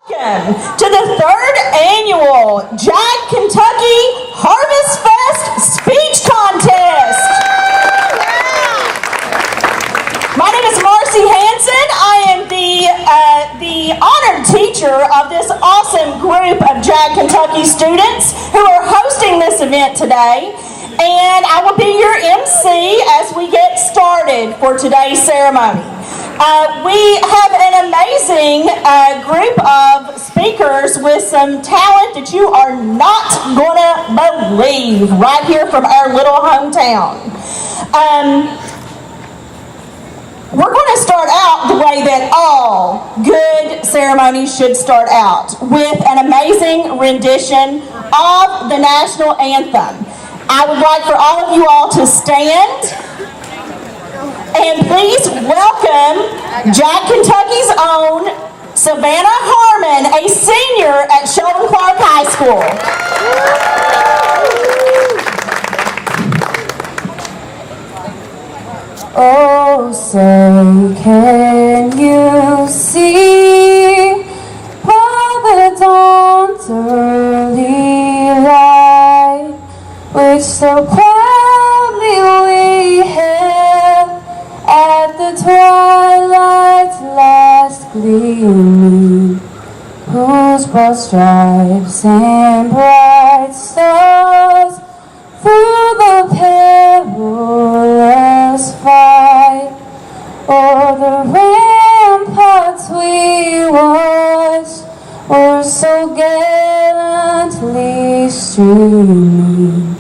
Welcome to the third annual Jag Kentucky Harvest Fest Speech Contest. My name is Marcie Hanson. I am the honored teacher of this awesome group of Jag Kentucky students who are hosting this event today. And I will be your MC as we get started for today's ceremony. We have an amazing group of speakers with some talent that you are not going to believe right here from our little hometown. We're going to start out the way that all good ceremonies should start out, with an amazing rendition of the national anthem. I would like for all of you all to stand and please welcome Jag Kentucky's own Savannah Harmon, a senior at Sheldon High School. Oh, say can you see by the dawn's early light, which so proudly we hailed at the twilight's last gleaming, whose broad stripes and bright stars through the perilous fight o'er the ramparts we watched were so gallantly streaming,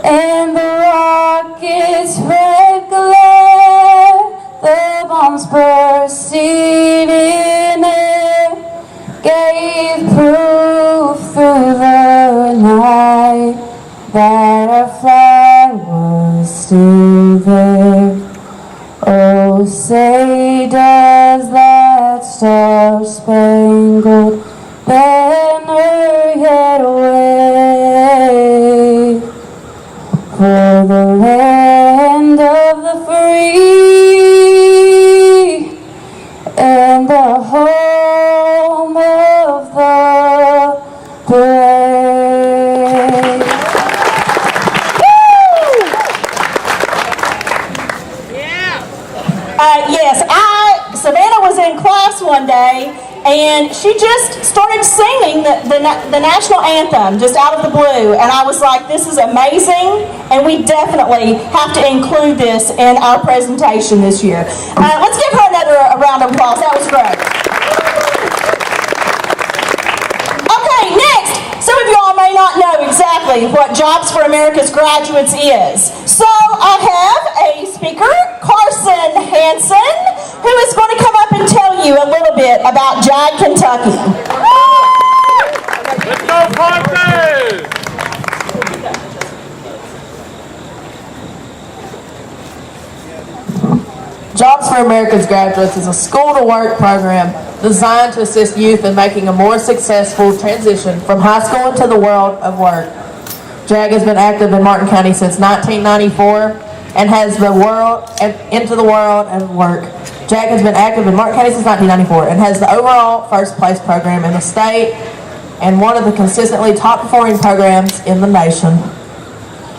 and the rocket's red glare, the bombs bursting in air, gave proof through the night that our flag was still there. Oh, say does that star-spangled banner yet wave for the land of the free and the home of the brave? Yes, Savannah was in class one day and she just started singing the national anthem just out of the blue, and I was like, this is amazing, and we definitely have to include this in our presentation this year. Let's give her another round of applause. That was great. Okay, next, some of you all may not know exactly what Jobs for America's Graduates is, so I have a speaker, Hanson, who is going to come up and tell you a little bit about Jag Kentucky. Let's go, Warfield! Jobs for America's Graduates is a school-to-work program designed to assist youth in making a more successful transition from high school into the world of work. JAG has been active in Martin County since 1994 and has the world into the world of work. JAG has been active in Martin County since 1994 and has the overall first place program in the state and one of the consistently top performing programs in the nation.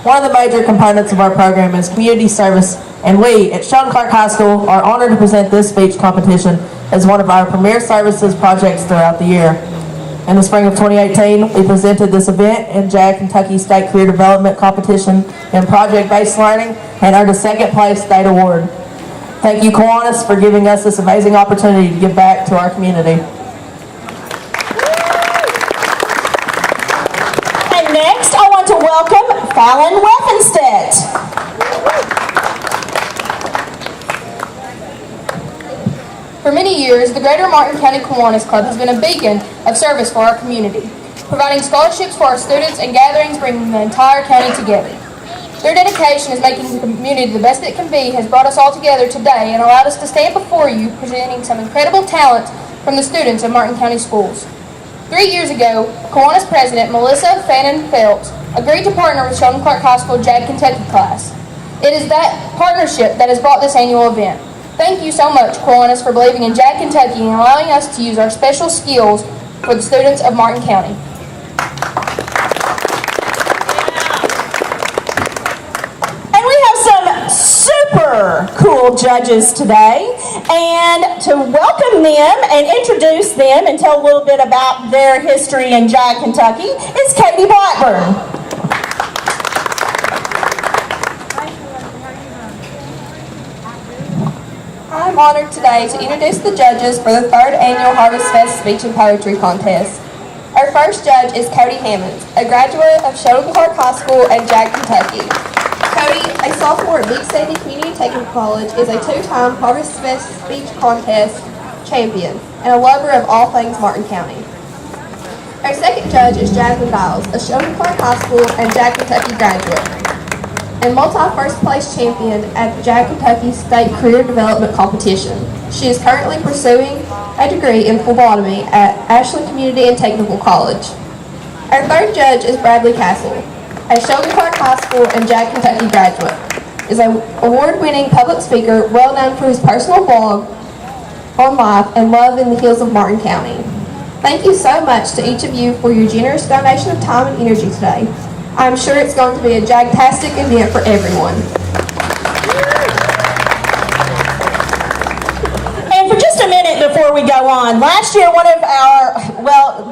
One of the major components of our program is community service, and we at Sheldon High School are honored to present this speech competition as one of our premier services projects throughout the year. In the spring of 2018, we presented this event in Jag Kentucky State Career Development Competition in Project-Based Learning and earned a second place state award. Thank you, Kiwanis, for giving us this amazing opportunity to give back to our community. And next, I want to welcome Fallon Weffenstedt. For many years, the Greater Martin County Kiwanis Club has been a beacon of service for our community, providing scholarships for our students and gatherings bringing the entire county together. Their dedication in making the community the best it can be has brought us all together today and allowed us to stand before you presenting some incredible talent from the students of Martin County schools. 3 years ago, Kiwanis President Melissa Fannin Phelps agreed to partner with Sheldon High School Jag Kentucky class. It is that partnership that has brought this annual event. Thank you so much, Kiwanis, for believing in Jag, Kentucky and allowing us to use our special skills for the students of Martin County. And we have some super cool judges today. And to welcome them and introduce them and tell a little bit about their history in Jag, Kentucky is Katie Blackburn. I'm honored today to introduce the judges for the 3rd Annual Harvest Fest Speech and Poetry Contest. Our first judge is Cody Hammonds, a graduate of Sheldon High School in Jag, Kentucky. Cody, a sophomore at Big Sandy Community Technical College, is a 2-time Harvest Fest Speech Contest champion and a lover of all things Martin County. Our second judge is Jasmine Biles, a Sheldon High School and Jag, Kentucky graduate and multi-first place champion at the Jag, Kentucky State Career Development Competition. She is currently pursuing a degree in phlebotomy at Ashland Community and Technical College. Our third judge is Bradley Castle, a Sheldon High School and Jag, Kentucky graduate, is an award-winning public speaker well known for his personal blog on life and love in the hills of Martin County. Thank you so much to each of you for your generous donation of time and energy today. I'm sure it's going to be a jagtastic event for everyone. And for just a minute before we go on, last year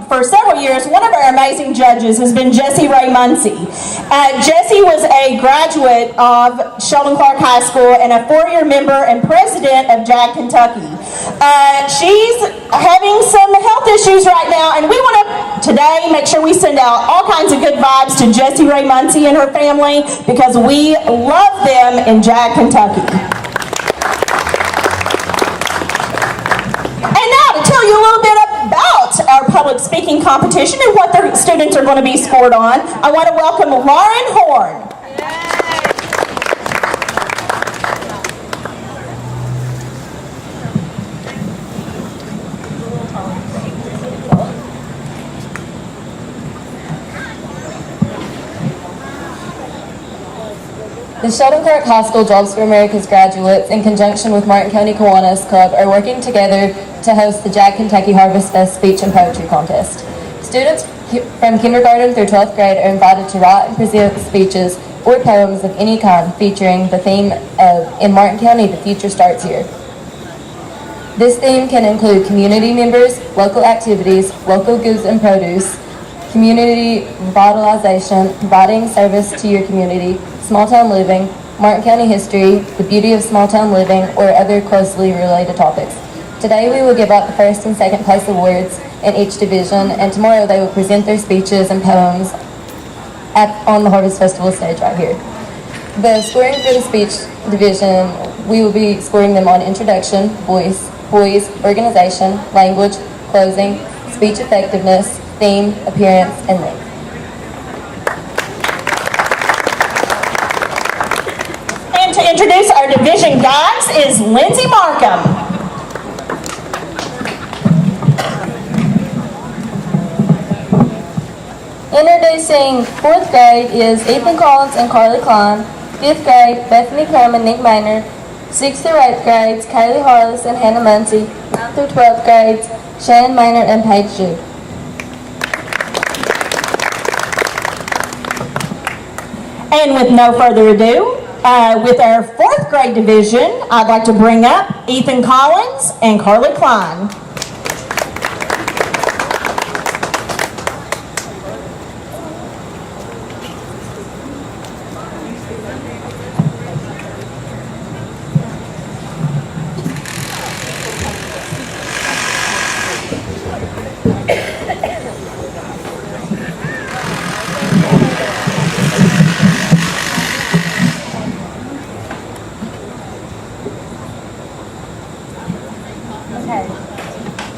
for several years, one of our amazing judges has been Jessie Ray Muncie. Jessie was a graduate of Sheldon Clark High School and a 4-year member and president of Jag, Kentucky. She's having some health issues right now, and we want to today make sure we send out all kinds of good vibes to Jessie Ray Muncie and her family because we love them in Jag, Kentucky. And now to tell you a little bit about our public speaking competition and what the students are going to be scored on, I want to welcome Lauren Horn. The Sheldon Clark High School Jobs for America's graduates, in conjunction with Martin County Kiwanis Club, are working together to host the Jag, Kentucky Harvest Fest Speech and Poetry Contest. Students from kindergarten through 12th grade are invited to write and present speeches or poems of any kind featuring the theme of, in Martin County, the future starts here. This theme can include community members, local activities, local goods and produce, community revitalization, providing service to your community, small town living, Martin County history, the beauty of small town living, or other closely related topics. Today we will give out the first and second place awards in each division, and tomorrow they will present their speeches and poems on the Harvest Festival stage right here. The scoring for the speech division, we will be scoring them on introduction, voice, poise, organization, language, closing, speech effectiveness, theme, appearance, and length. And to introduce our division guides is Lindsay Markham. Introducing 4th grade is Ethan Collins and Carly Klein, 5th grade Bethany Crum and Nick Maynard, 6th through 8th grades Kaylee Harless and Hannah Muncie, 9th through 12th grades Shannon Maynard and Paige Jew. And with no further ado, with our 4th grade division, I'd like to bring up Ethan Collins and Carly Klein.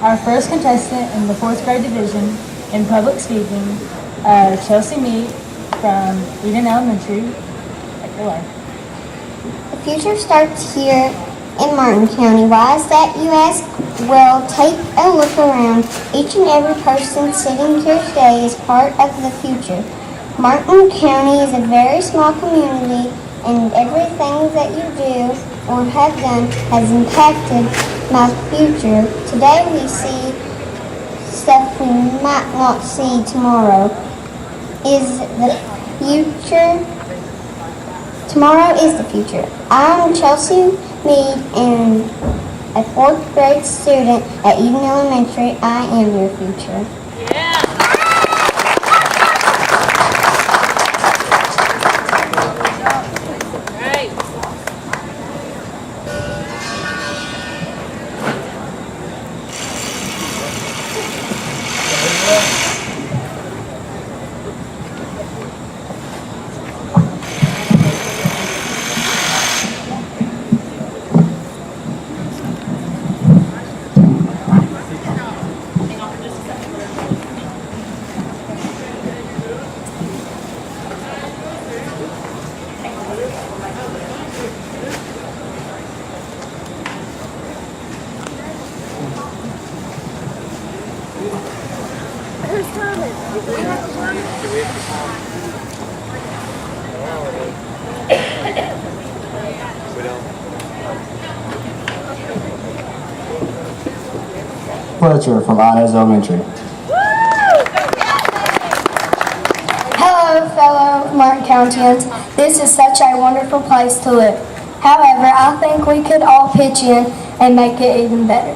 Our first contestant in the 4th grade division in public speaking, Chelsea Mead from Eden Elementary. Take it away. The future starts here in Martin County. Why is that, you ask? Well, take a look around. Each and every person sitting here today is part of the future. Martin County is a very small community, and everything that you do or have done has impacted my future. Today we see stuff we might not see tomorrow. Is the future. Tomorrow is the future. I'm Chelsea Mead and a 4th grade student at Eden Elementary. I am your future. Fletcher from Inez Elementary. Hello, fellow Martin Countyans. This is such a wonderful place to live. However, I think we could all pitch in and make it even better.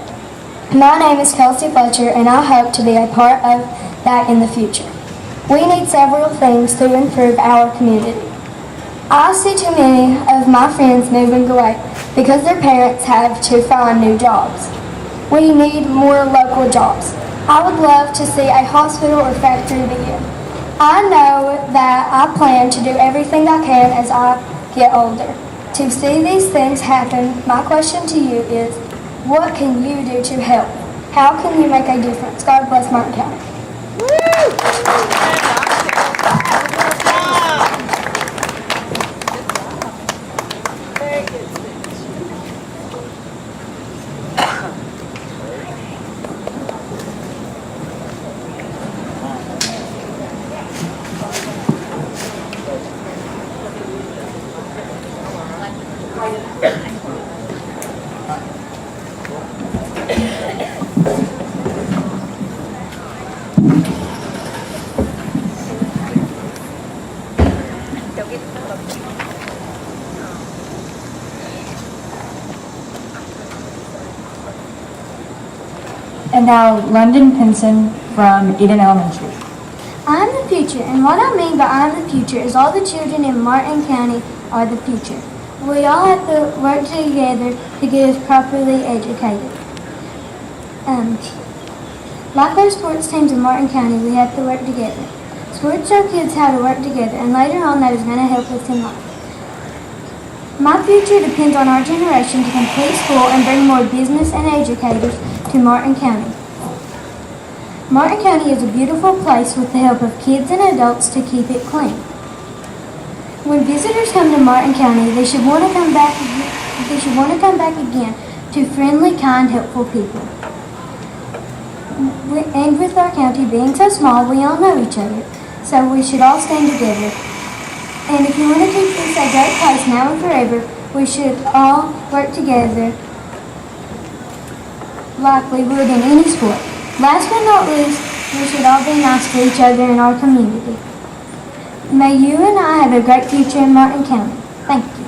My name is Kelsey Fletcher, and I hope to be a part of that in the future. We need several things to improve our community. I see too many of my friends moving away because their parents have to find new jobs. We need more local jobs. I would love to see a hospital or factory begin. I know that I plan to do everything I can as I get older. To see these things happen, my question to you is, what can you do to help? How can you make a difference? God bless Martin County. And now, London Pinson from Eden Elementary. I'm the future, and what I mean by I'm the future is all the children in Martin County are the future. We all have to work together to get us properly educated. Like our sports teams in Martin County, we have to work together. Sports show kids how to work together, and later on that is going to help us in life. My future depends on our generation to complete school and bring more business and educators to Martin County. Martin County is a beautiful place with the help of kids and adults to keep it clean. When visitors come to Martin County, they should want to come back again to friendly, kind, helpful people. And with our county being so small, we all know each other, so we should all stand together. And if you want to keep this a great place now and forever, we should all work together like we would in any sport. Last but not least, we should all be nice to each other in our community. May you and I have a great future in Martin County. Thank you.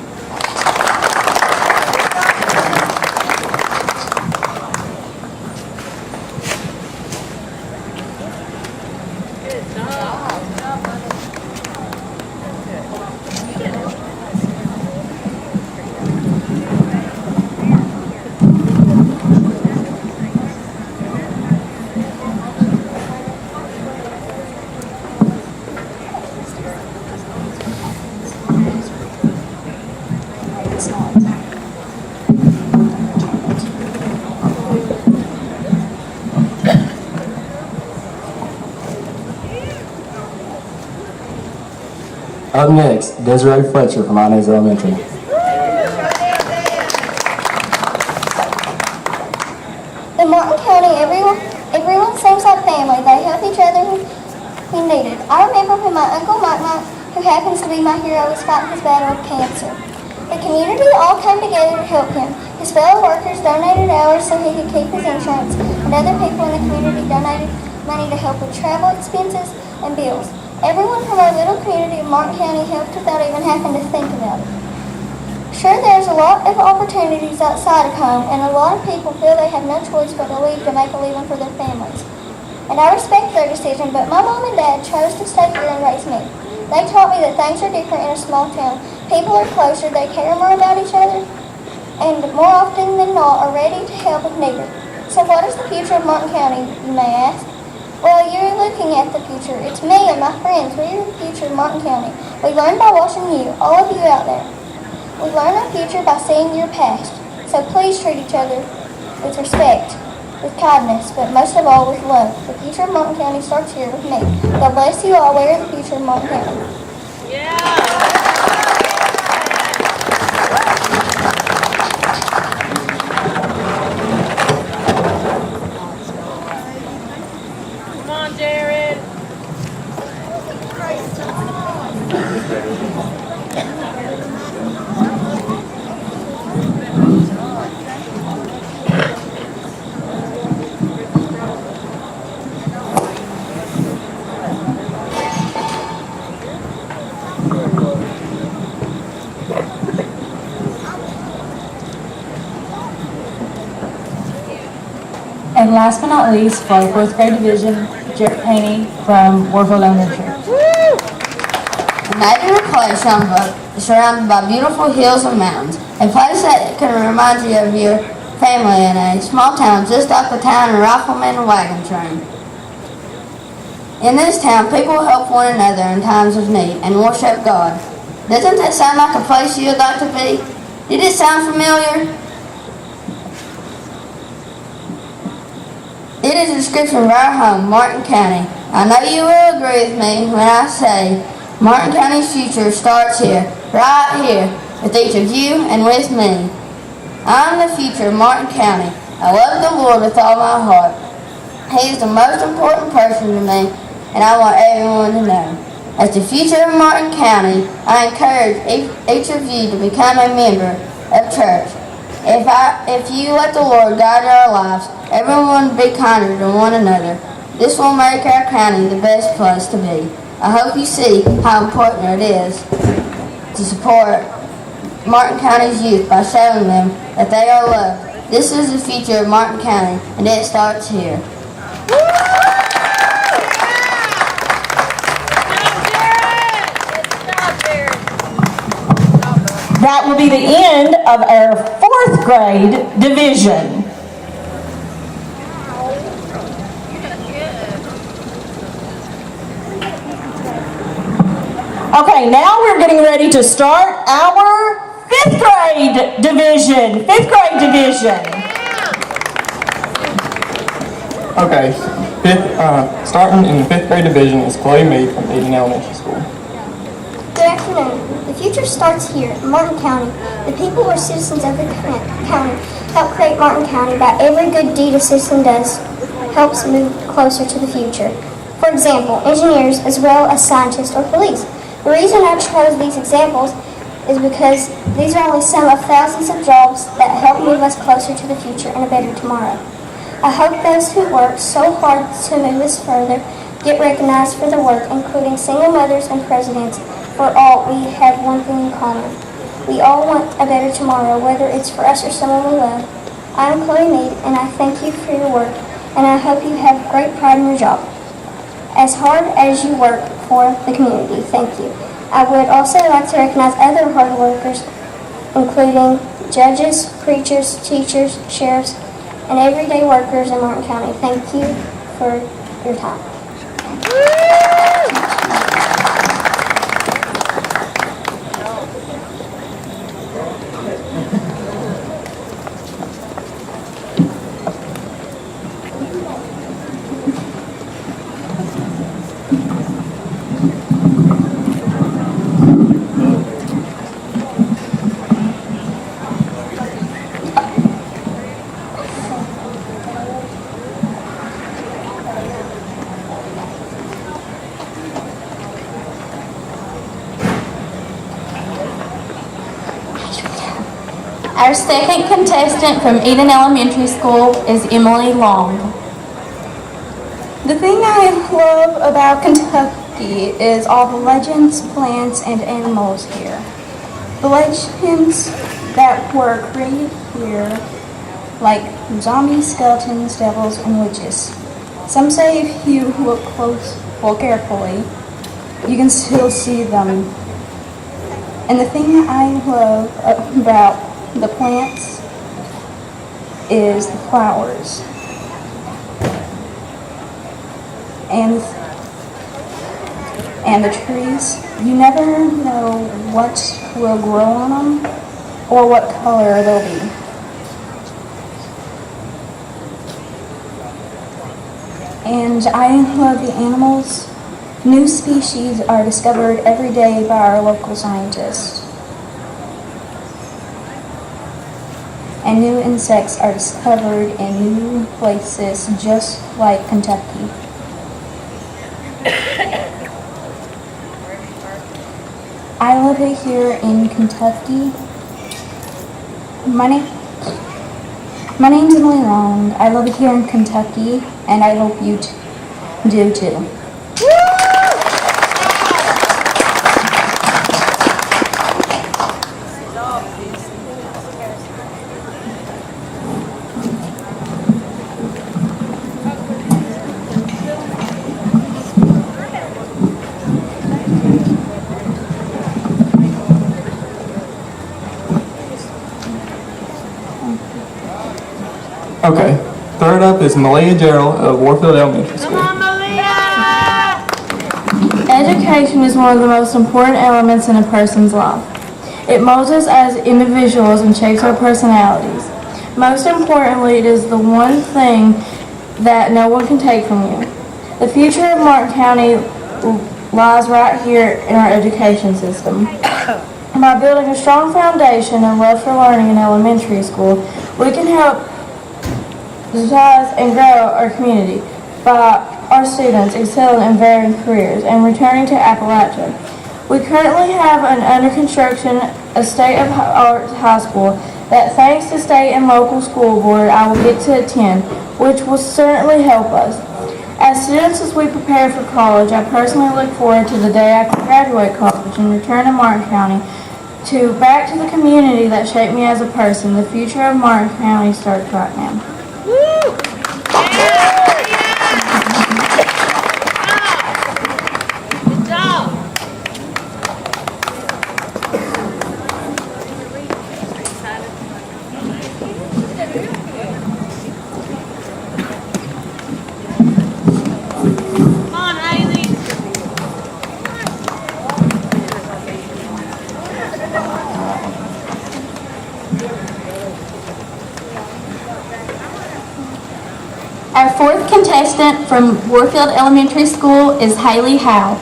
Up next, Desiree Fletcher from Inez Elementary. In Martin County, everyone seems like family. They help each other when needed. I remember when my Uncle Mike, who happens to be my hero, was fighting his battle with cancer. The community all came together to help him. His fellow workers donated hours so he could keep his insurance, and other people in the community donated money to help with travel expenses and bills. Everyone from our little community of Martin County helped without even having to think about it. Sure, there's a lot of opportunities outside of home, and a lot of people feel they have no choice but to leave to make a living for their families. And I respect their decision, but my mom and dad chose to stay here and raise me. They taught me that things are different in a small town. People are closer, they care more about each other, and more often than not are ready to help if needed. So what is the future of Martin County, you may ask? Well, you're looking at the future. It's me and my friends. We're the future of Martin County. We learn by watching you, all of you out there. We learn our future by seeing your past. So please treat each other with respect, with kindness, but most of all with love. The future of Martin County starts here with me. God bless you all. We are the future of Martin County. Come on, Jared. And last but not least, for our 4th grade division, Jared Paney from Warfield Elementary. A native place surrounded by beautiful hills and mountains. A place that can remind you of your family in a small town just off the town of Rifleman Wagon Train. In this town, people help one another in times of need and worship God. Doesn't that sound like a place you'd like to be? Did it sound familiar? It is a description of our home, Martin County. I know you will agree with me when I say Martin County's future starts here, right here, with each of you and with me. I'm the future of Martin County. I love the Lord with all my heart. He is the most important person to me, and I want everyone to know. As the future of Martin County, I encourage each of you to become a member of church. If you let the Lord guide our lives, everyone will be kinder to one another. This will make our county the best place to be. I hope you see how important it is to support Martin County's youth by showing them that they are loved. This is the future of Martin County, and it starts here. That will be the end of our 4th grade division. Okay, now we're getting ready to start our 5th grade division. 5th grade division. Okay, starting in the 5th grade division is Chloe Meade from Eden Elementary School. Good afternoon. The future starts here, in Martin County. The people who are citizens of the county help create Martin County. By every good deed a citizen does helps move closer to the future. For example, engineers as well as scientists or police. The reason I chose these examples is because these are only some of thousands of jobs that help move us closer to the future and a better tomorrow. I hope those who work so hard to move us further get recognized for their work, including single mothers and presidents. For all, we have one thing in common. We all want a better tomorrow, whether it's for us or someone we love. I'm Chloe Meade, and I thank you for your work, and I hope you have great pride in your job. As hard as you work for the community, thank you. I would also like to recognize other hard workers, including judges, preachers, teachers, sheriffs, and everyday workers in Martin County. Thank you for your time. Our second contestant from Eden Elementary School is Emily Long. The thing I love about Kentucky is all the legends, plants, and animals here. The legends that were created here, like zombies, skeletons, devils, and witches. Some say if you look carefully, you can still see them. And the thing I love about the plants is the flowers. And the trees, you never know what will grow on them or what color they'll be. And I love the animals. New species are discovered every day by our local scientists. And new insects are discovered in new places, just like Kentucky. I live here in Kentucky. My name's Emily Long. I live here in Kentucky, and I hope you do too. Okay, third up is Malia Gerald of Warfield Elementary School. Education is one of the most important elements in a person's life. It molds us as individuals and shapes our personalities. Most importantly, it is the one thing that no one can take from you. The future of Martin County lies right here in our education system. By building a strong foundation and love for learning in elementary school, we can help socialize and grow our community by our students excelling in varying careers and returning to Appalachia. We currently have an under construction, a state-of-the-art high school that, thanks to state and local school board, I will get to attend, which will certainly help us. As students, as we prepare for college, I personally look forward to the day I can graduate college and return to Martin County back to the community that shaped me as a person. The future of Martin County starts right now. Our fourth contestant from Warfield Elementary School is Haley Howe.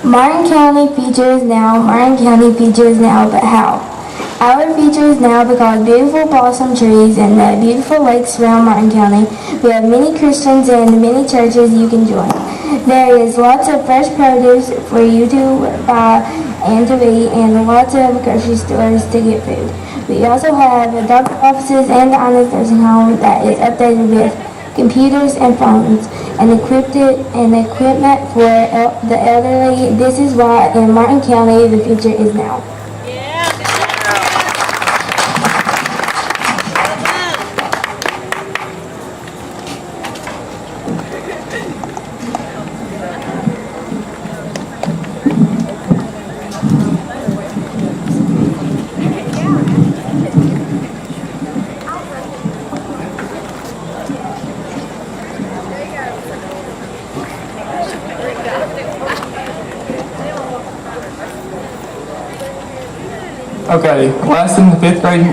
Martin County features now, but how? Our features now because beautiful blossom trees and the beautiful lakes surround Martin County. We have many Christians and many churches you can join. There is lots of fresh produce for you to buy and to eat, and lots of grocery stores to get food. We also have doctor offices and the Inez nursing home that is updated with computers and phones and equipment for the elderly. This is why in Martin County the future is now. Okay, last in the 5th grade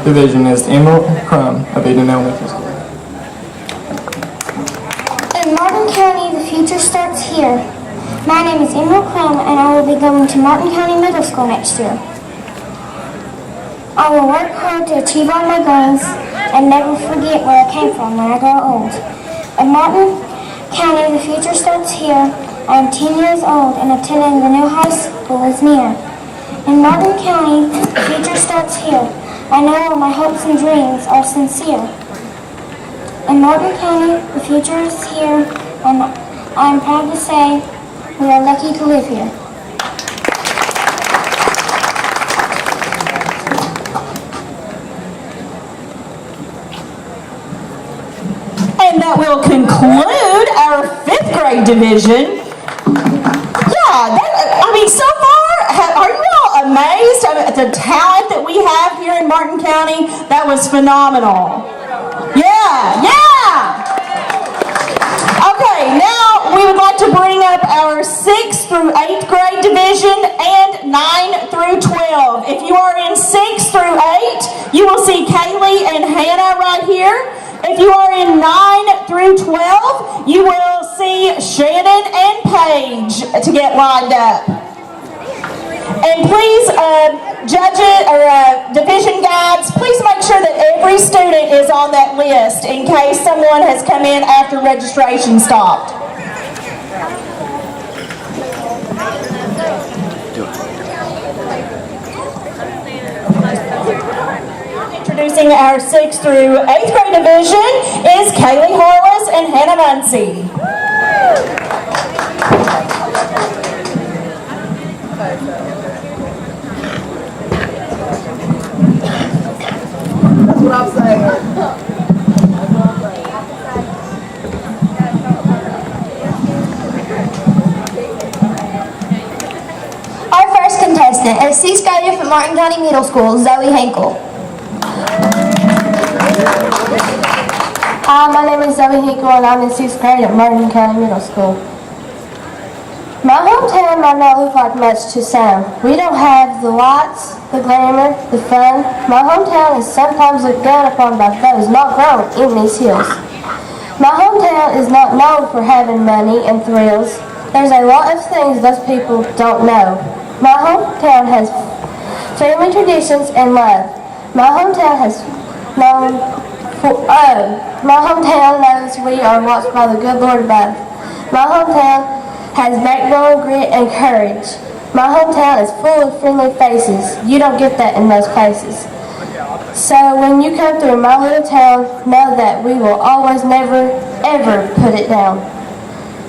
division is Emma Crum of Eden Elementary School. In Martin County, the future starts here. My name is Emerald Crum, and I will be going to Martin County Middle School next year. I will work hard to achieve all my goals and never forget where I came from when I grow old. In Martin County, the future starts here. I am 10 years old and attending the new high school is near. In Martin County, the future starts here. I know all my hopes and dreams are sincere. In Martin County, the future is here, and I am proud to say we are lucky to live here. And that will conclude our 5th grade division. Yeah, so far, are you all amazed at the talent that we have here in Martin County? That was phenomenal. Yeah. Okay, now we would like to bring up our 6th through 8th grade division and 9 through 12. If you are in 6 through 8, you will see Kaylee and Hannah right here. If you are in 9 through 12, you will see Shannon and Paige to get lined up. And please, division guides, please make sure that every student is on that list in case someone has come in after registration stopped. Introducing our 6th through 8th grade division is Kaylee Harless and Hannah Muncie. That's what I'm saying. Our first contestant is 6th grader from Martin County Middle School, Zoe Hinkle. Hi, my name is Zoe Hinkle and I'm in 6th grade at Martin County Middle School. My hometown might not look like much to some. We don't have the lights, the glamour, the fun. My hometown is sometimes looked down upon by those not grown in these hills. My hometown is not known for having money and thrills. There's a lot of things those people don't know. My hometown has family traditions and love. My hometown knows we are watched by the good Lord above. My hometown has backbone, grit, and courage. My hometown is full of friendly faces. You don't get that in most places. So when you come through my little town, know that we will always, never, ever put it down.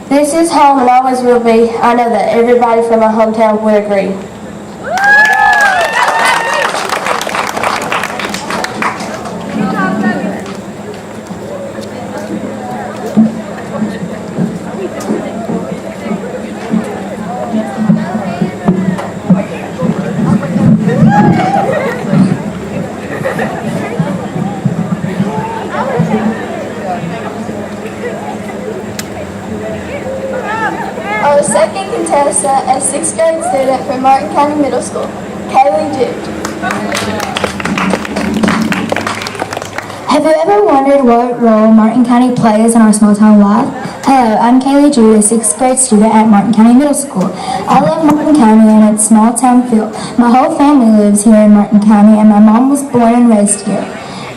This is home and always will be. I know that everybody from my hometown would agree. Our second contestant, a 6th grade student from Martin County Middle School, Kaylee Jude. Have you ever wondered what role Martin County plays in our small town life? Hello, I'm Kaylee Jude, a 6th grade student at Martin County Middle School. I love Martin County and its small town feel. My whole family lives here in Martin County and my mom was born and raised here.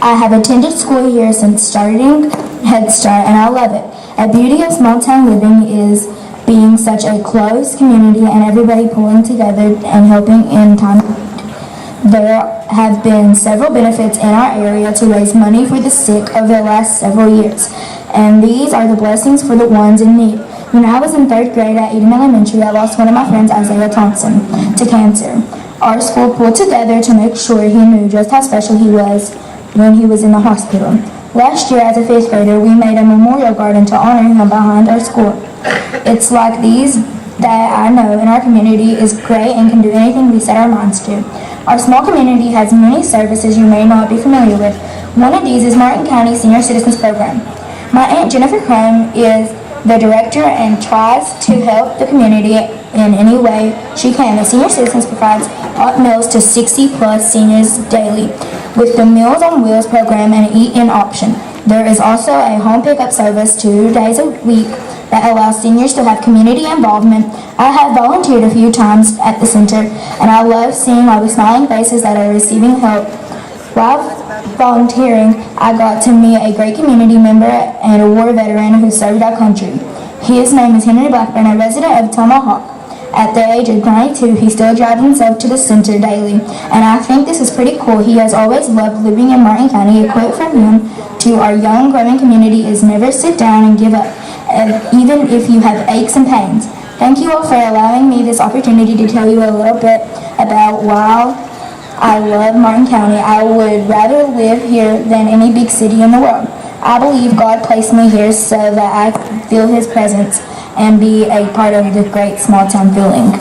I have attended school here since starting Head Start and I love it. A beauty of small town living is being such a close community and everybody pulling together and helping in time. There have been several benefits in our area to raise money for the sick over the last several years, and these are the blessings for the ones in need. When I was in 3rd grade at Eden Elementary, I lost one of my friends, Isaiah Thompson, to cancer. Our school pulled together to make sure he knew just how special he was when he was in the hospital. Last year, as a 5th grader, we made a memorial garden to honor him behind our school. It's like these that I know in our community is great and can do anything we set our minds to. Our small community has many services you may not be familiar with. One of these is Martin County Senior Citizens Program. My Aunt Jennifer Crum is the director and tries to help the community in any way she can. The Senior Citizens provides hot meals to 60+ seniors daily with the Meals on Wheels program and eat-in option. There is also a home pickup service 2 days a week that allows seniors to have community involvement. I have volunteered a few times at the center, and I love seeing all the smiling faces that are receiving help. While volunteering, I got to meet a great community member and a war veteran who served our country. His name is Henry Blackburn, a resident of Tomahawk. At the age of 92, he still drives himself to the center daily, and I think this is pretty cool. He has always loved living in Martin County. A quote from him to our young, growing community is never sit down and give up, even if you have aches and pains. Thank you all for allowing me this opportunity to tell you a little bit about why I love Martin County. I would rather live here than any big city in the world. I believe God placed me here so that I can feel His presence and be a part of the great small town feeling.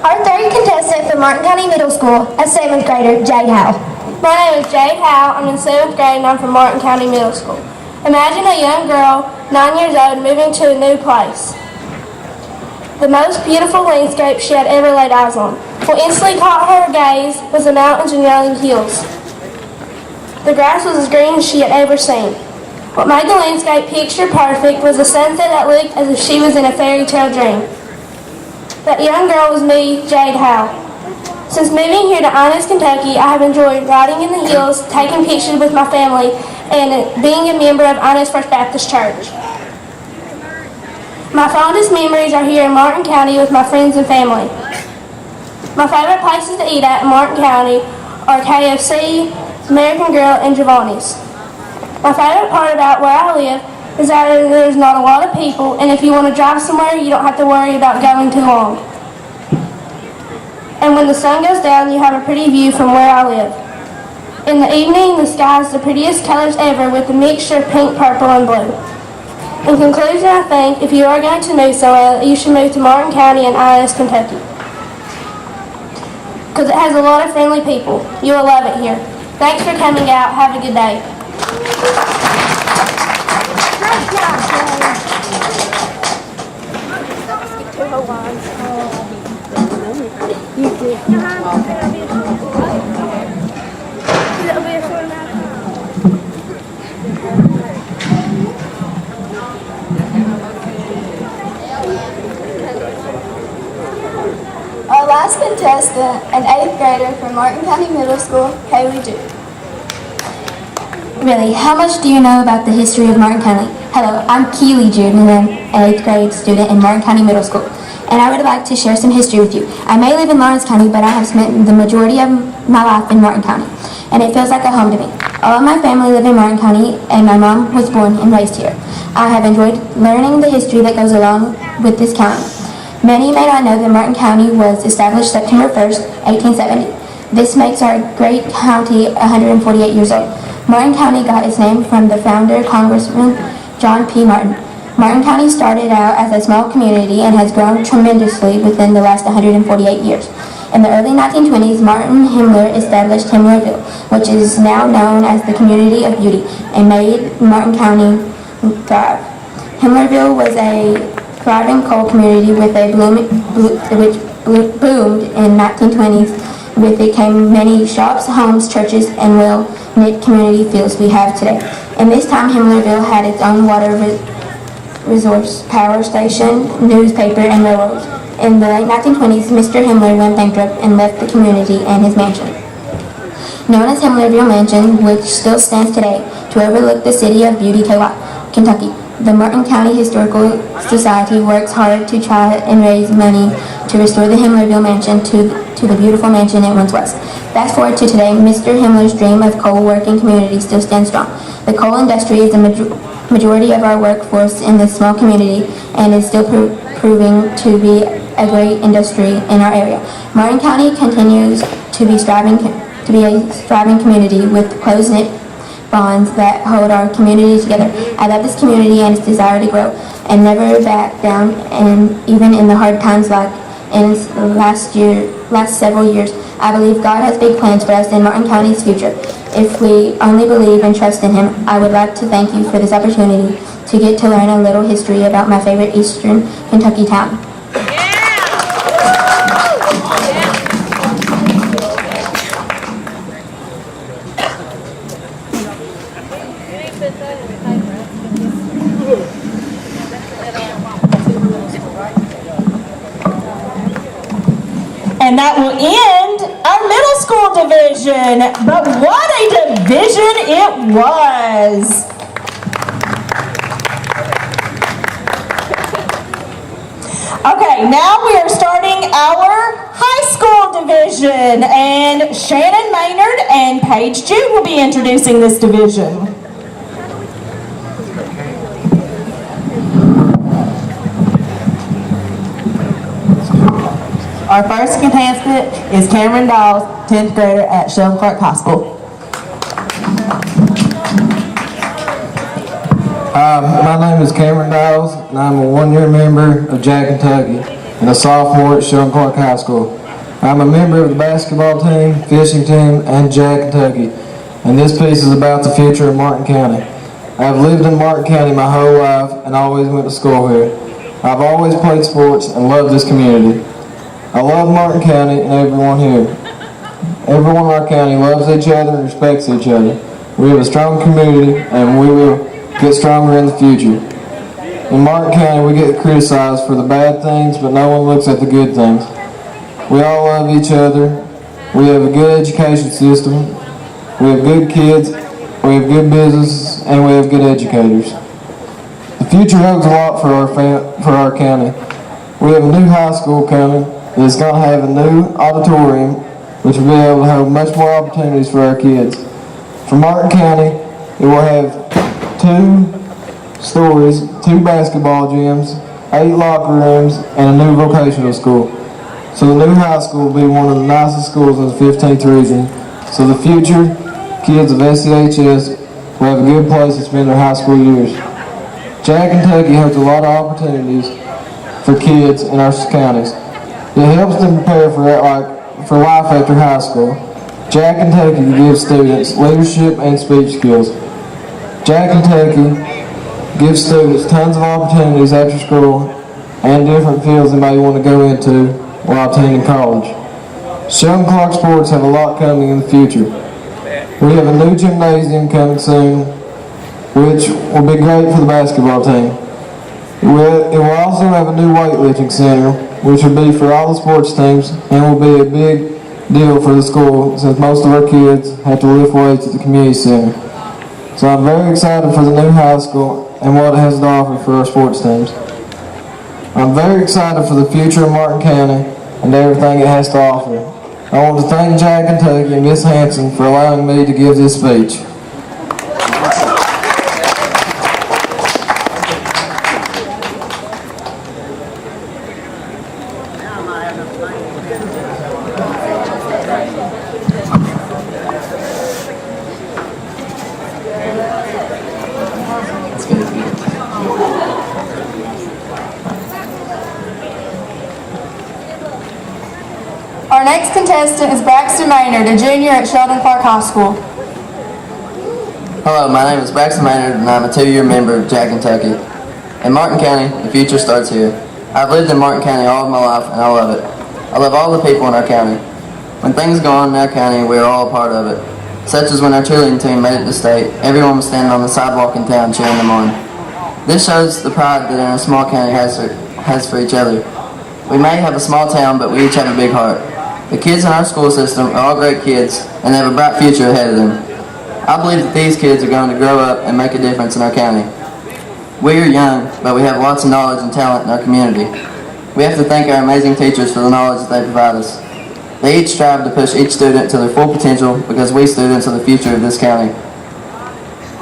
Our third contestant from Martin County Middle School, a 7th grader, Jade Howe. My name is Jade Howe. I'm in 7th grade and I'm from Martin County Middle School. Imagine a young girl, 9 years old, moving to a new place. The most beautiful landscape she had ever laid eyes on. What instantly caught her gaze was the mountains and rolling hills. The grass was as green as she had ever seen. What made the landscape picture perfect was the sunset that looked as if she was in a fairy tale dream. That young girl was me, Jade Howe. Since moving here to Inez, Kentucky, I have enjoyed riding in the hills, taking pictures with my family, and being a member of Inez First Baptist Church. My fondest memories are here in Martin County with my friends and family. My favorite places to eat at in Martin County are KFC, American Grill, and Giovanni's. My favorite part about where I live is that there's not a lot of people, and if you want to drive somewhere, you don't have to worry about going too long. And when the sun goes down, you have a pretty view from where I live. In the evening, the sky is the prettiest colors ever with a mixture of pink, purple, and blue. In conclusion, I think if you are going to move somewhere, you should move to Martin County in Inez, Kentucky. Because it has a lot of friendly people. You will love it here. Thanks for coming out. Have a good day. Our last contestant, an 8th grader from Martin County Middle School, Haley Jude. Really, how much do you know about the history of Martin County? Hello, I'm Keely Jude, and I'm an 8th grade student in Martin County Middle School, and I would like to share some history with you. I may live in Lawrence County, but I have spent the majority of my life in Martin County, and it feels like a home to me. All of my family live in Martin County, and my mom was born and raised here. I have enjoyed learning the history that goes along with this county. Many may not know that Martin County was established September 1st, 1870. This makes our great county 148 years old. Martin County got its name from the founder, Congressman John P. Martin. Martin County started out as a small community and has grown tremendously within the last 148 years. In the early 1920s, Martin Himmler established Himmlerville, which is now known as the Community of Beauty, and made Martin County thrive. Himmlerville was a thriving coal community which boomed in 1920s. With it came many shops, homes, churches, and well-knit community feels we have today. In this time, Himmlerville had its own water resource, power station, newspaper, and railroads. In the late 1920s, Mr. Himmler went bankrupt and left the community and his mansion, known as Himmlerville Mansion, which still stands today to overlook the city of Beauty, Kentucky. The Martin County Historical Society works hard to try and raise money to restore the Himmlerville Mansion to the beautiful mansion it once was. Fast forward to today, Mr. Himmler's dream of coal working community still stands strong. The coal industry is the majority of our workforce in this small community and is still proving to be a great industry in our area. Martin County continues to be a thriving community with close-knit bonds that hold our community together. I love this community and its desire to grow and never back down, and even in the hard times like in the last several years. I believe God has big plans for us in Martin County's future. If we only believe and trust in Him, I would like to thank you for this opportunity to get to learn a little history about my favorite Eastern Kentucky town. And that will end our middle school division. But what a division it was. Okay, now we are starting our high school division, and Shannon Maynard and Paige Jude will be introducing this division. Our first contestant is Cameron Dawes, 10th grader at Sheldon High School. Hi, my name is Cameron Dawes, and I'm a one-year member of Jag, Kentucky, and a sophomore at Sheldon High School. I'm a member of the basketball team, fishing team, and Jag, Kentucky, and this piece is about the future of Martin County. I've lived in Martin County my whole life and always went to school here. I've always played sports and loved this community. I love Martin County and everyone here. Everyone in our county loves each other and respects each other. We have a strong community and we will get stronger in the future. In Martin County, we get criticized for the bad things, but no one looks at the good things. We all love each other. We have a good education system. We have good kids. We have good business, and we have good educators. The future holds a lot for our county. We have a new high school coming. It's going to have a new auditorium, which will be able to hold much more opportunities for our kids. For Martin County, it will have 2 stories, 2 basketball gyms, 8 locker rooms, and a new vocational school. So the new high school will be one of the nicest schools in the 15th region. So the future kids of SCHS will have a good place to spend their high school years. Jag, Kentucky holds a lot of opportunities for kids in our counties. It helps them prepare for life after high school. Jag, Kentucky gives students leadership and speech skills. Jag, Kentucky gives students tons of opportunities after school and different fields they may want to go into while attending college. Sheldon Clark Sports have a lot coming in the future. We have a new gymnasium coming soon, which will be great for the basketball team. It will also have a new weightlifting center, which will be for all the sports teams and will be a big deal for the school since most of our kids have to lift weights at the community center. So I'm very excited for the new high school and what it has to offer for our sports teams. I'm very excited for the future of Martin County and everything it has to offer. I want to thank Jag, Kentucky and Miss Hanson for allowing me to give this speech. Our next contestant is Braxton Maynard, a junior at Sheldon Clark High School. Hello, my name is Braxton Maynard and I'm a 2-year member of Jag, Kentucky. In Martin County, the future starts here. I've lived in Martin County all of my life and I love it. I love all the people in our county. When things go on in our county, we are all a part of it. Such as when our cheerleading team made it to state, everyone was standing on the sidewalk in town cheering them on. This shows the pride that our small county has for each other. We may have a small town, but we each have a big heart. The kids in our school system are all great kids, and they have a bright future ahead of them. I believe that these kids are going to grow up and make a difference in our county. We are young, but we have lots of knowledge and talent in our community. We have to thank our amazing teachers for the knowledge that they provide us. They each strive to push each student to their full potential because we students are the future of this county.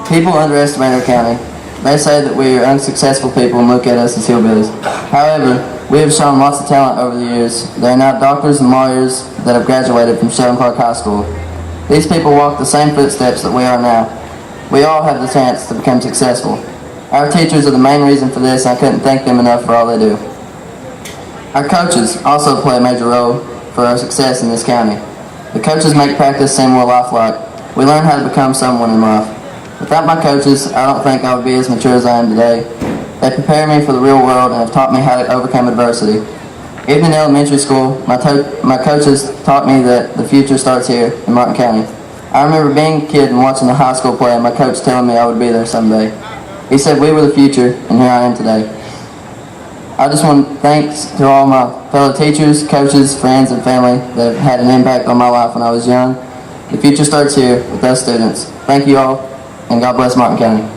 People underestimate our county. They say that we are unsuccessful people and look at us as hillbillies. However, we have shown lots of talent over the years. They are now doctors and lawyers that have graduated from Sheldon Clark High School. These people walk the same footsteps that we are now. We all have the chance to become successful. Our teachers are the main reason for this, and I couldn't thank them enough for all they do. Our coaches also play a major role for our success in this county. The coaches make practice seem more lifelike. We learn how to become someone in life. Without my coaches, I don't think I would be as mature as I am today. They prepare me for the real world and have taught me how to overcome adversity. Even in elementary school, my coaches taught me that the future starts here in Martin County. I remember being a kid and watching the high school play and my coach telling me I would be there someday. He said we were the future, and here I am today. I just want to thanks to all my fellow teachers, coaches, friends, and family that have had an impact on my life when I was young. The future starts here with us students. Thank you all, and God bless Martin County.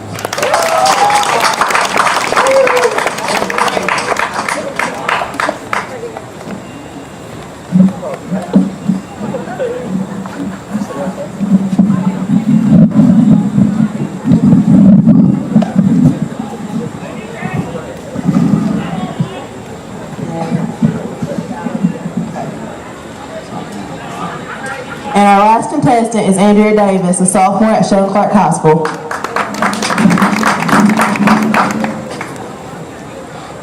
And our last contestant is Andrea Davis, a sophomore at Sheldon High School.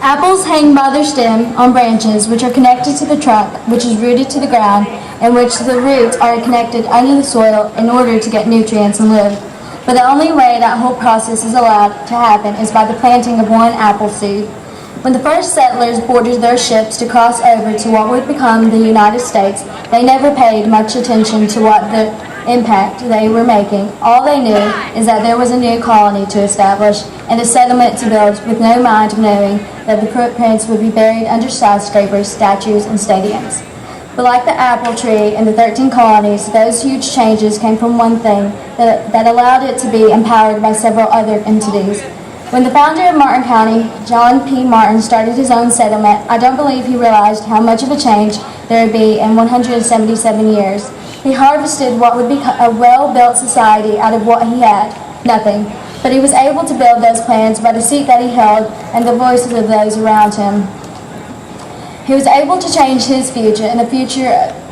Apples hang by their stem on branches which are connected to the trunk, which is rooted to the ground, and which the roots are connected under the soil in order to get nutrients and live. But the only way that whole process is allowed to happen is by the planting of one apple seed. When the first settlers boarded their ships to cross over to what would become the United States, they never paid much attention to what the impact they were making. All they knew is that there was a new colony to establish and a settlement to build, with no mind of knowing that the footprints would be buried under skyscrapers, statues, and stadiums. But like the apple tree and the 13 colonies, those huge changes came from one thing that allowed it to be empowered by several other entities. When the founder of Martin County, John P. Martin, started his own settlement, I don't believe he realized how much of a change there would be in 177 years. He harvested what would be a well-built society out of what he had, nothing. But he was able to build those plans by the seat that he held and the voices of those around him. He was able to change his future and the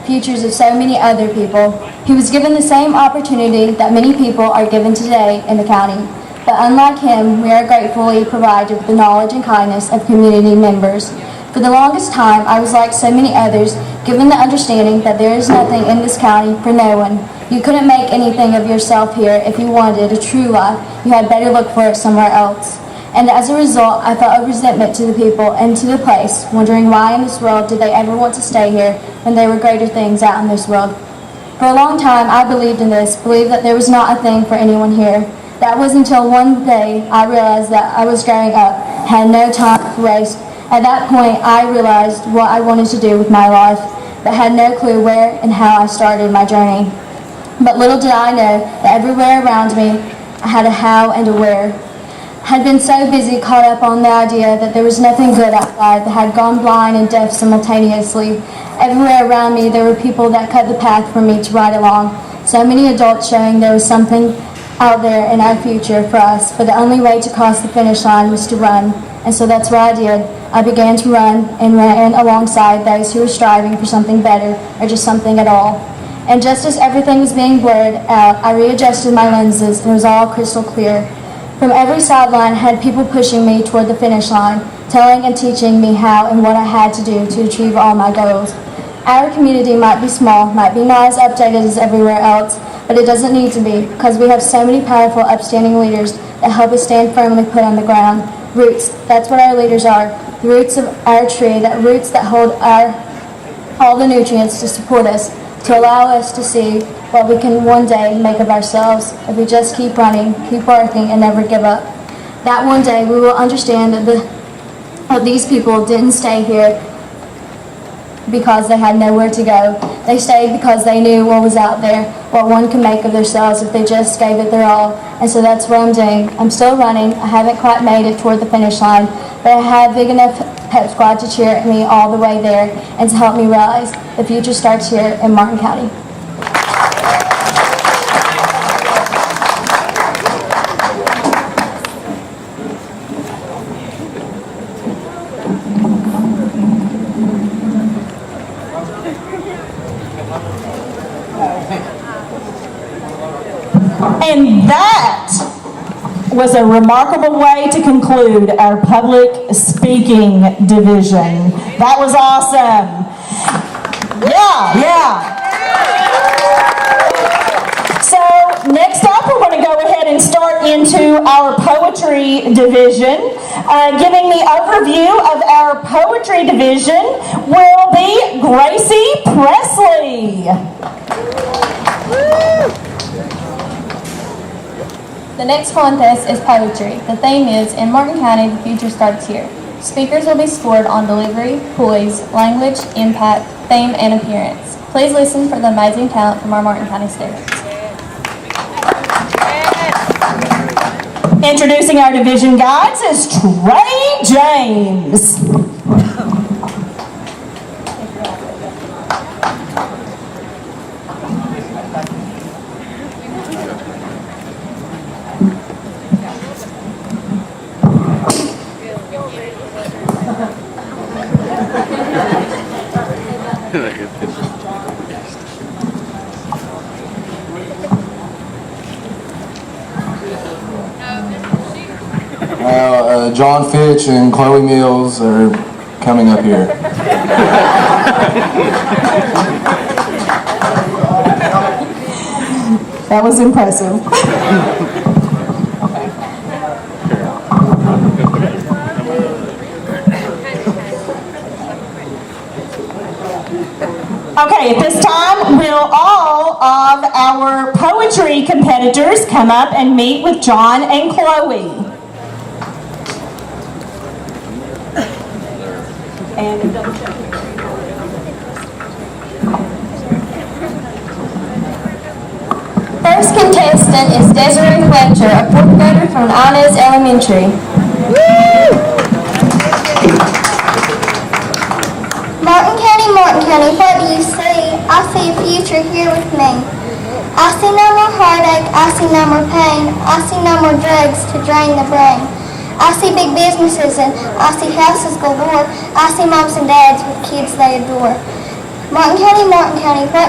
futures of so many other people. He was given the same opportunity that many people are given today in the county. But unlike him, we are gratefully provided with the knowledge and kindness of community members. For the longest time, I was like so many others, given the understanding that there is nothing in this county for no one. You couldn't make anything of yourself here if you wanted a true life. You had better look for it somewhere else. And as a result, I felt a resentment to the people and to the place, wondering why in this world did they ever want to stay here when there were greater things out in this world. For a long time, I believed in this, believed that there was not a thing for anyone here. That was until one day I realized that I was growing up, had no time to waste. At that point, I realized what I wanted to do with my life, but had no clue where and how I started my journey. But little did I know that everywhere around me, I had a how and a where. I had been so busy caught up on the idea that there was nothing good outside, that had gone blind and deaf simultaneously. Everywhere around me, there were people that cut the path for me to ride along. So many adults showing there was something out there in our future for us, but the only way to cross the finish line was to run, and so that's what I did. I began to run and ran alongside those who were striving for something better, or just something at all. And just as everything was being blurred out, I readjusted my lenses and it was all crystal clear. From every sideline I had people pushing me toward the finish line, telling and teaching me how and what I had to do to achieve all my goals. Our community might be small, might be not as updated as everywhere else, but it doesn't need to be, because we have so many powerful, upstanding leaders that help us stand firmly put on the ground. Roots, that's what our leaders are. The roots of our tree, that roots that hold all the nutrients to support us, to allow us to see what we can one day make of ourselves if we just keep running, keep working, and never give up. That one day we will understand that these people didn't stay here because they had nowhere to go. They stayed because they knew what was out there, what one could make of themselves if they just gave it their all. And so that's what I'm doing. I'm still running. I haven't quite made it toward the finish line, but I have big enough pep squad to cheer me all the way there and to help me realize the future starts here in Martin County. And that was a remarkable way to conclude our public speaking division. That was awesome. Yeah. So next up, we're going to go ahead and start into our poetry division. Giving the overview of our poetry division will be Gracie Presley. The next contest is poetry. The theme is, in Martin County, the future starts here. Speakers will be scored on delivery, poise, language, impact, theme, and appearance. Please listen for the amazing talent from our Martin County students. Introducing our division guides is Trey James. Now, John Fitch and Chloe Mills are coming up here. That was impressive. Okay, at this time, will all of our poetry competitors come up and meet with John and Chloe? First contestant is Desiree Fletcher, a fourth grader from Inez Elementary. Martin County, what do you see? I see a future here with me. I see no more heartache, I see no more pain, I see no more drugs to drain the brain. I see big businesses and I see houses galore. I see moms and dads with kids they adore. Martin County, what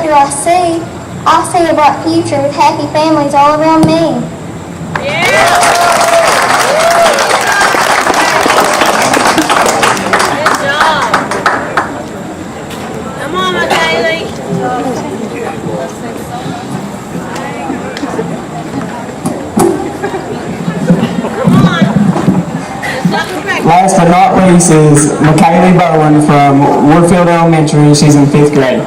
do I see? I see a bright future with happy families all around me. Come on, Kaylee. Last but not least is McKaylee Bowen from Warfield Elementary. She's in 5th grade.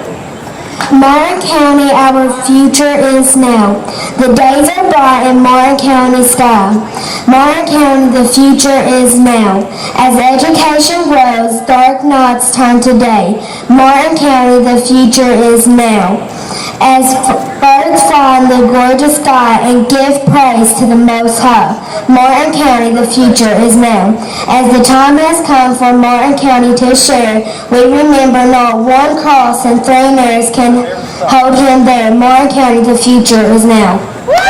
Martin County, our future is now. The days are bright in Martin County sky. Martin County, the future is now. As education grows, dark nights turn to day. Martin County, the future is now. As birds fly in the gorgeous sky and give praise to the Most High, Martin County, the future is now. As the time has come for Martin County to share, we remember not one cross and 3 nails can hold him there. Martin County, the future is now. Very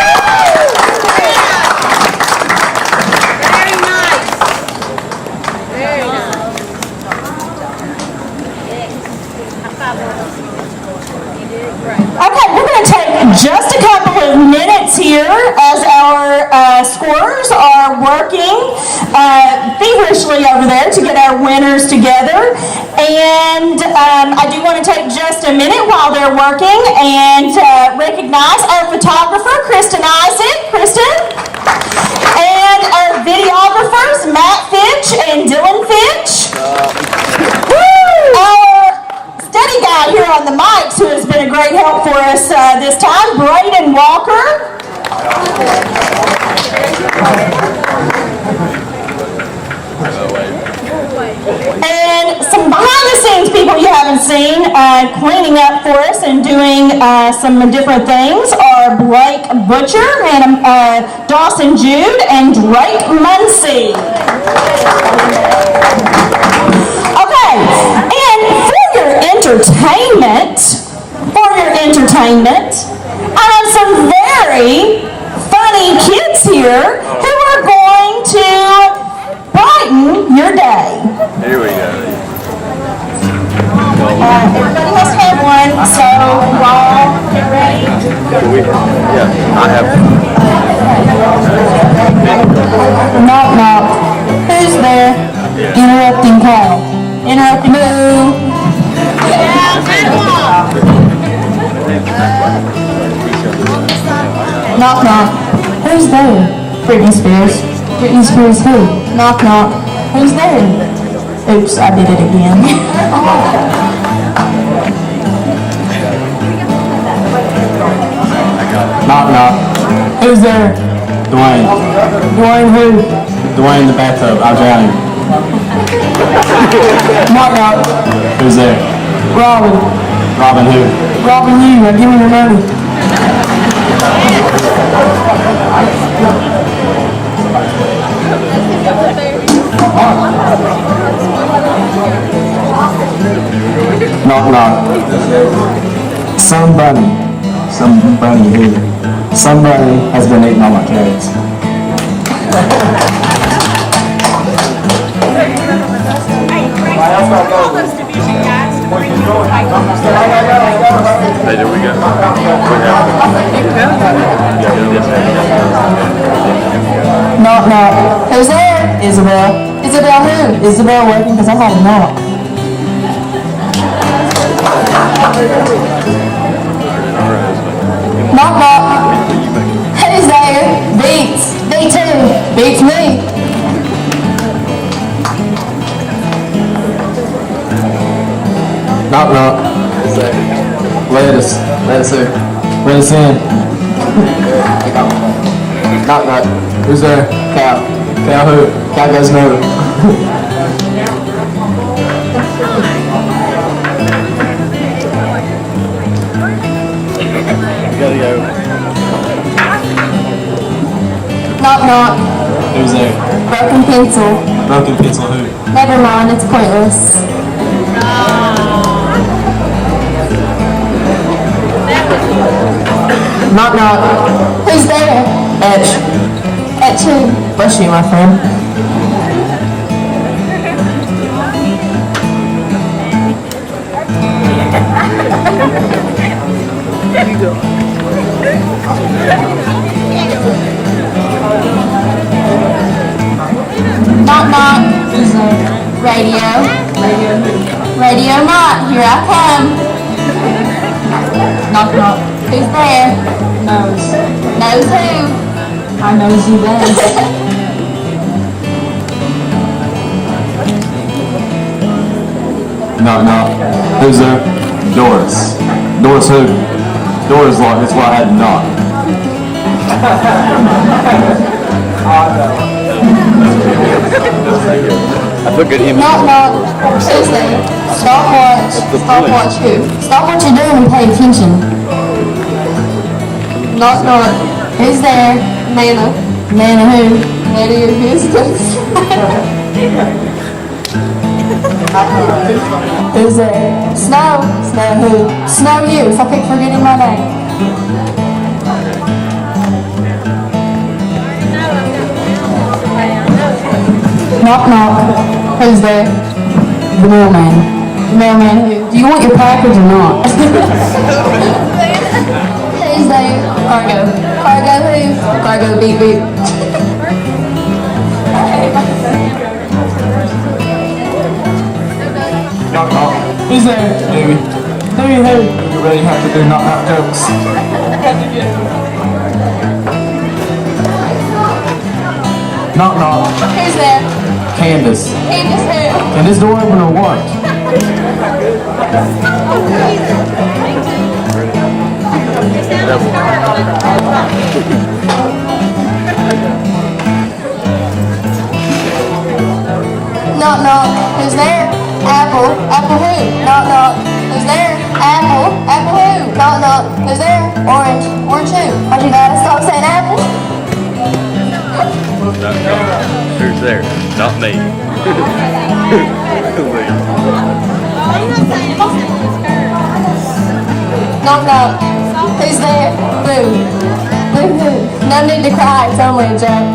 nice. Very nice. Okay, we're going to take just a couple of minutes here as our scorers are working feverishly over there to get our winners together. And I do want to take just a minute while they're working and recognize our photographer, Kristen Isaac. Kristen. And our videographers, Matt Fitch and Dylan Fitch. Our steady guy here on the mics, who has been a great help for us this time, Braden Walker. And some behind-the-scenes people you haven't seen cleaning up for us and doing some different things are Blake Butcher and Dawson Jude and Drake Muncie. Okay, and for your entertainment, I have some very funny kids here who are going to brighten your day. Here we go. Everybody must have one, so y'all get ready. Yeah, I have. Knock, knock. Who's there? Interrupting call. Interrupting moo. Knock, knock. Who's there? Britney Spears. Britney Spears who? Knock, knock. Who's there? Oops, I did it again. Knock, knock. Who's there? Dwayne. Dwayne who? Dwayne in the bathtub. I'll drown him. Mark out. Who's there? Robin. Robin who? Robin, you. Now give me your money. Knock knock. Somebody here. Somebody has been eating all my carrots. Hey, there we go. Knock knock. Who's there? Isabel. Isabel who? Isabel working because I'm on knock. Knock knock. Who's there? Beats. Beats who? Beats me. Knock knock. Let us in. Let us in. Knock knock. Who's there? Cow. Cow who? Cow goes no. Knock knock. Who's there? Broken pencil. Broken pencil who? Never mind, it's pointless. Knock knock. Who's there? Etch. Etch who? Bless you, my friend. Knock knock. Who's there? Radio. Radio not. Here I come. Knock knock. Who's there? Knows. Knows who? I knows you best. Knock knock. Who's there? Doris. Doris who? Doris locked. That's why I had to knock. I took good image. Knock knock. Who's there? Stopwatch. Stopwatch who? Stop what you're doing and pay attention. Knock knock. Who's there? Nana. Nana who? Nana your business. Who's there? Snow. Snow who? Snow you, if I keep forgetting my name. Knock knock. Who's there? The mailman. The mailman who? Do you want your package or not? Who's there? Cargo. Cargo who? Cargo beep beep. Knock knock. Who's there? Dewey. Dewey who? You really have to do knock knock jokes. Knock knock. Who's there? Candace. Candace who? Can this door open or what? Knock knock. Who's there? Apple. Apple who? Knock knock. Who's there? Apple. Apple who? Knock knock. Who's there? Orange. Orange who? Aren't you glad I stopped saying apple? Who's there? Not me. Knock knock. Who's there? Boo. Boo hoo. No need to cry, it's only a joke.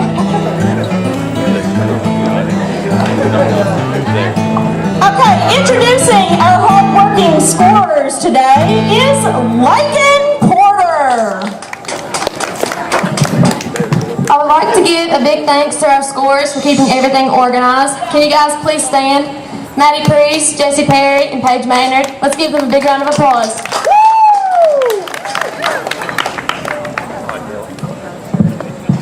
Okay, introducing our hard-working scorers today is Laken Porter. I would like to give a big thanks to our scorers for keeping everything organized. Can you guys please stand? Maddie Priest, Jesse Perry, and Paige Maynard. Let's give them a big round of applause.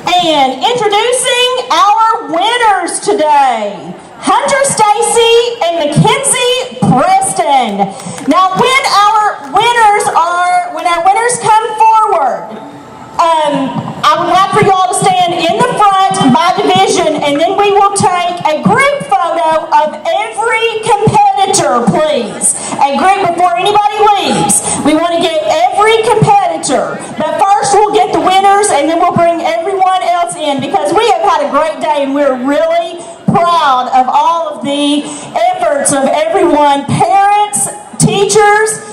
And introducing our winners today, Hunter Stacy and Mackenzie Preston. Now, when our winners come forward, I would like for y'all to stand in the front by division, and then we will take a group photo picture, please. A group before anybody leaves. We want to get every competitor, but first we'll get the winners and then we'll bring everyone else in because we have had a great day and we're really proud of all of the efforts of everyone, parents, teachers,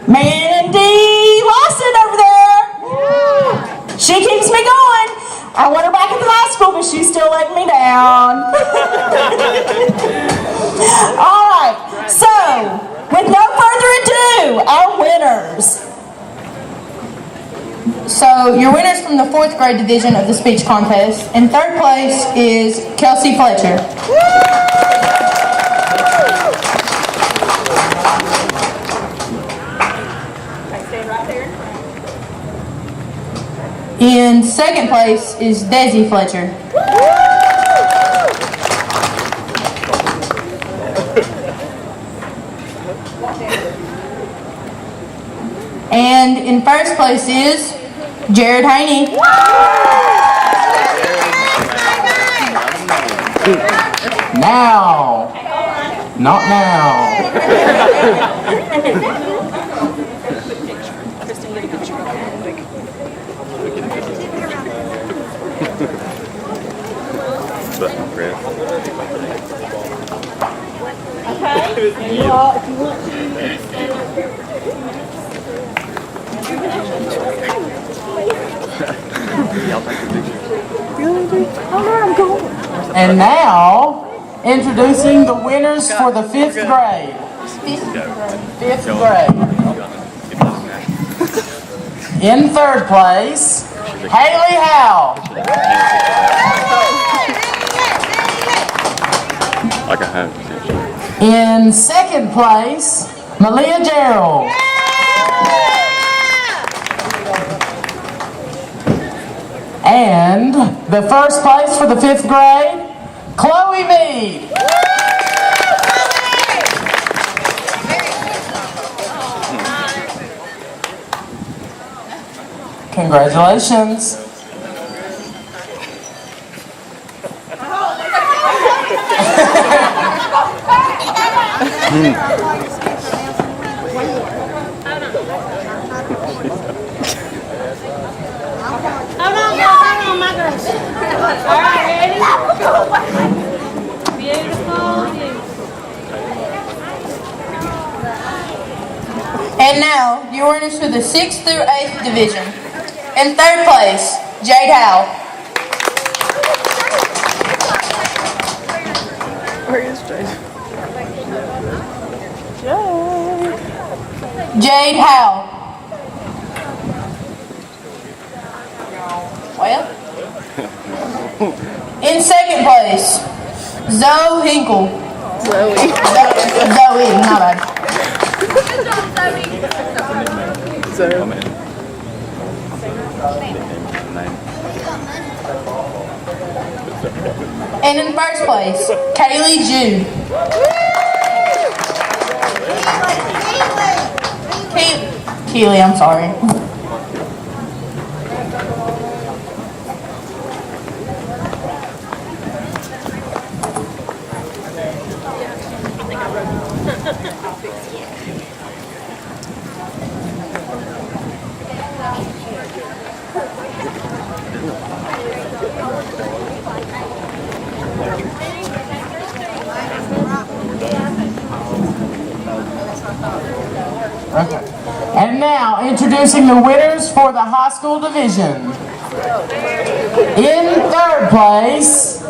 Mandy Lawson over there. She keeps me going. I want her back at the high school, but she's still letting me down. All right, so with no further ado, our winners. So your winners from the 4th grade division of the speech contest. In 3rd place is Kelsey Fletcher. In 2nd place is Desi Fletcher. And in 1st place is Jared Haney. Now. Not now. Okay, you all, if you want to. And now, introducing the winners for the 5th grade. 5th grade. In 3rd place, Haley Howe. Like a hand. In 2nd place, Malia Gerald. And the 1st place for the 5th grade, Chloe Meade. Congratulations. Come on, my girls. All right, ready? Beautiful. And now, your winners for the 6th through 8th division. In 3rd place, Jade Howe. Where is Jade? Jade Howe. Well, in 2nd place, Zoe Hinkle. Zoe, not bad. And in 1st place, Kaylee Jude. Keely, I'm sorry. Okay. And now, introducing the winners for the high school division. In 3rd place,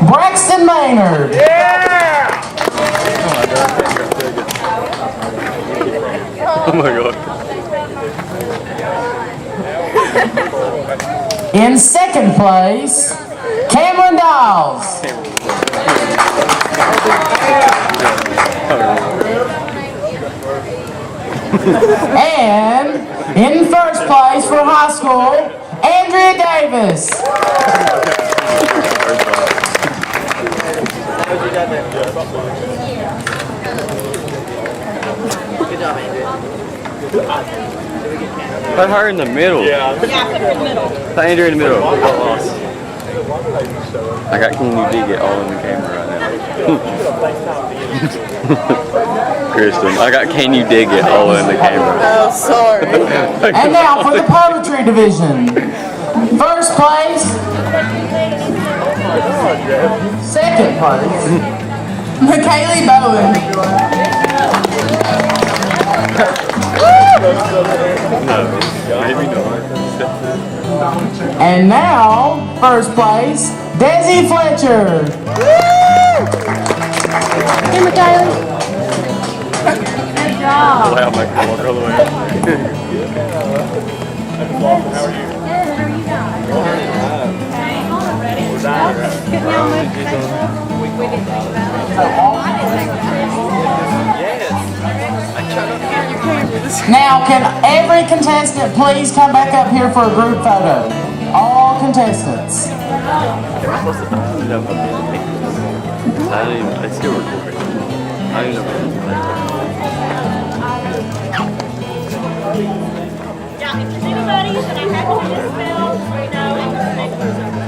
Braxton Maynard. Oh my god. In 2nd place, Cameron Dawes. And in 1st place for high school, Andrea Davis. Good job, Andrea. Put her in the middle. Yeah, put her in the middle. Put Andrea in the middle. I got King, you did get all in the camera right now. Kristen, I got "Can You Dig It" all in the camera. Oh, sorry. And now for the poetry division. First place. Second place. McKaylee Bowen. Maybe not. And now, first place, Desi Fletcher. Hey, McKaylee. Good job. Wow, my walk all the way. Now, can every contestant please come back up here for a group photo? All contestants. It's still recording. I don't know. Yeah, if there's anybody that I'm happy to spell, you know,